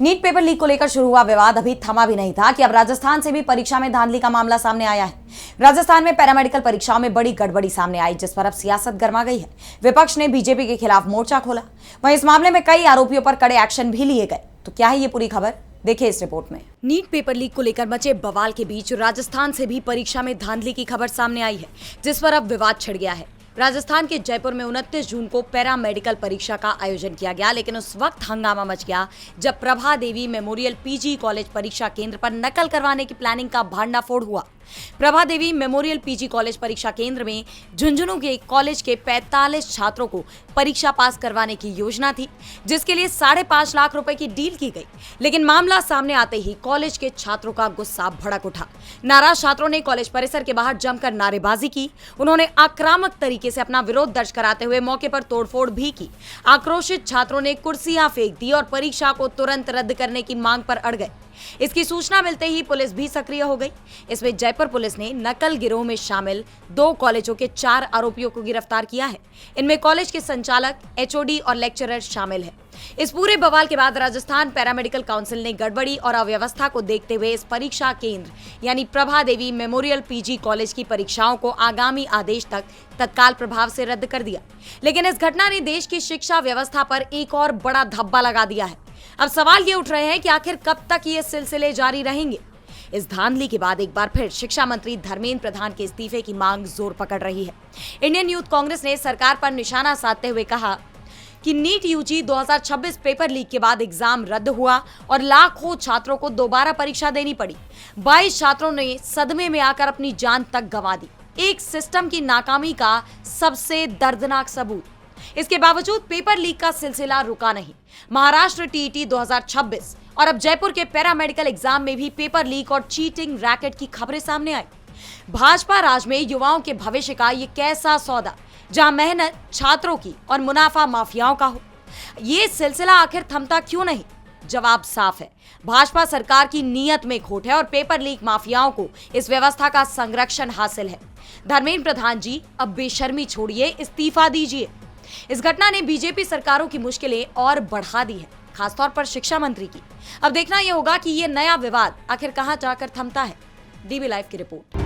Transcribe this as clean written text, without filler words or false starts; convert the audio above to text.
NEET paper leak को लेकर शुरू हुआ विवाद अभी थमा भी नहीं था कि अब राजस्थान से भी परीक्षा में धांधली का मामला सामने आया है। राजस्थान में पैरामेडिकल परीक्षाओं में बड़ी गड़बड़ी सामने आई, जिस पर अब सियासत गर्मा गई है। विपक्ष ने बीजेपी के खिलाफ मोर्चा खोला। वहीं इस मामले में कई आरोपियों पर कड़े एक्शन भी लिए गए। तो क्या है ये पूरी खबर, देखिए इस रिपोर्ट में। नीट पेपर लीक को लेकर मचे बवाल के बीच राजस्थान से भी परीक्षा में धांधली की खबर सामने आई है, जिस पर अब विवाद छिड़ गया है। राजस्थान के जयपुर में 29 जून को पैरा मेडिकल परीक्षा का आयोजन किया गया, लेकिन उस वक्त हंगामा मच गया जब प्रभा देवी मेमोरियल पीजी कॉलेज परीक्षा केंद्र पर नकल करवाने की प्लानिंग का भांडाफोड़ हुआ। प्रभा देवी मेमोरियल पीजी कॉलेज परीक्षा केंद्र में झुंझुनू के कॉलेज के 45 छात्रों को परीक्षा पास करवाने की योजना थी, जिसके लिए 5.5 लाख रुपए की डील की गई। लेकिन मामला सामने आते ही कॉलेज के छात्रों का गुस्सा भड़क उठा। नाराज छात्रों ने कॉलेज परिसर के बाहर जमकर नारेबाजी की। उन्होंने आक्रामक तरीके से अपना विरोध दर्ज कराते हुए मौके पर तोड़फोड़ भी की। आक्रोशित छात्रों ने कुर्सियां फेंक दी और परीक्षा को तुरंत रद्द करने की मांग पर अड़ गए। इसकी सूचना मिलते ही पुलिस भी सक्रिय हो गई। इसमें जयपुर पुलिस ने नकल गिरोह में शामिल 2 कॉलेजों के 4 आरोपियों को गिरफ्तार किया है। इनमें कॉलेज के संचालक, एचओडी और लेक्चरर शामिल है। इस पूरे बवाल के बाद राजस्थान पैरामेडिकल काउंसिल ने गड़बड़ी और अव्यवस्था को देखते हुए इस परीक्षा केंद्र यानी प्रभा देवी मेमोरियल पीजी कॉलेज की परीक्षाओं को आगामी आदेश तक तत्काल प्रभाव से रद्द कर दिया। लेकिन इस घटना ने देश की शिक्षा व्यवस्था पर एक और बड़ा धब्बा लगा दिया है। अब सवाल ये उठ रहे हैं कि आखिर कब तक ये सिलसिले जारी रहेंगे। इस धांधली के बाद एक बार फिर शिक्षा मंत्री धर्मेंद्र प्रधान के इस्तीफे की मांग जोर पकड़ रही है। इंडियन यूथ कांग्रेस ने सरकार पर निशाना साधते हुए कहा कि नीट यूजी 2026 पेपर लीक के बाद एग्जाम रद्द हुआ और लाखों छात्रों को दोबारा परीक्षा देनी पड़ी। 22 छात्रों ने सदमे में आकर अपनी जान तक गंवा दी। एक सिस्टम की नाकामी का सबसे दर्दनाक सबूत। इसके बावजूद पेपर लीक का सिलसिला रुका नहीं। महाराष्ट्र टीईटी 2026 और अब जयपुर के पैरामेडिकल एग्जाम में भी पेपर लीक और चीटिंग रैकेट की खबरें सामने आई। भाजपा राज में युवाओं के भविष्य का ये कैसा सौदा, जहां मेहनत छात्रों की और मुनाफा माफियाओं का हो। ये सिलसिला आखिर थमता क्यों नहीं? जवाब साफ है, भाजपा सरकार की नीयत में खोट है और पेपर लीक माफियाओं को इस व्यवस्था का संरक्षण हासिल है। धर्मेंद्र प्रधान जी, अब बेशर्मी छोड़िए, इस्तीफा दीजिए। इस घटना ने बीजेपी सरकारों की मुश्किलें और बढ़ा दी है, खासतौर पर शिक्षा मंत्री की। अब देखना यह होगा कि यह नया विवाद आखिर कहां जाकर थमता है। डीबी लाइव की रिपोर्ट।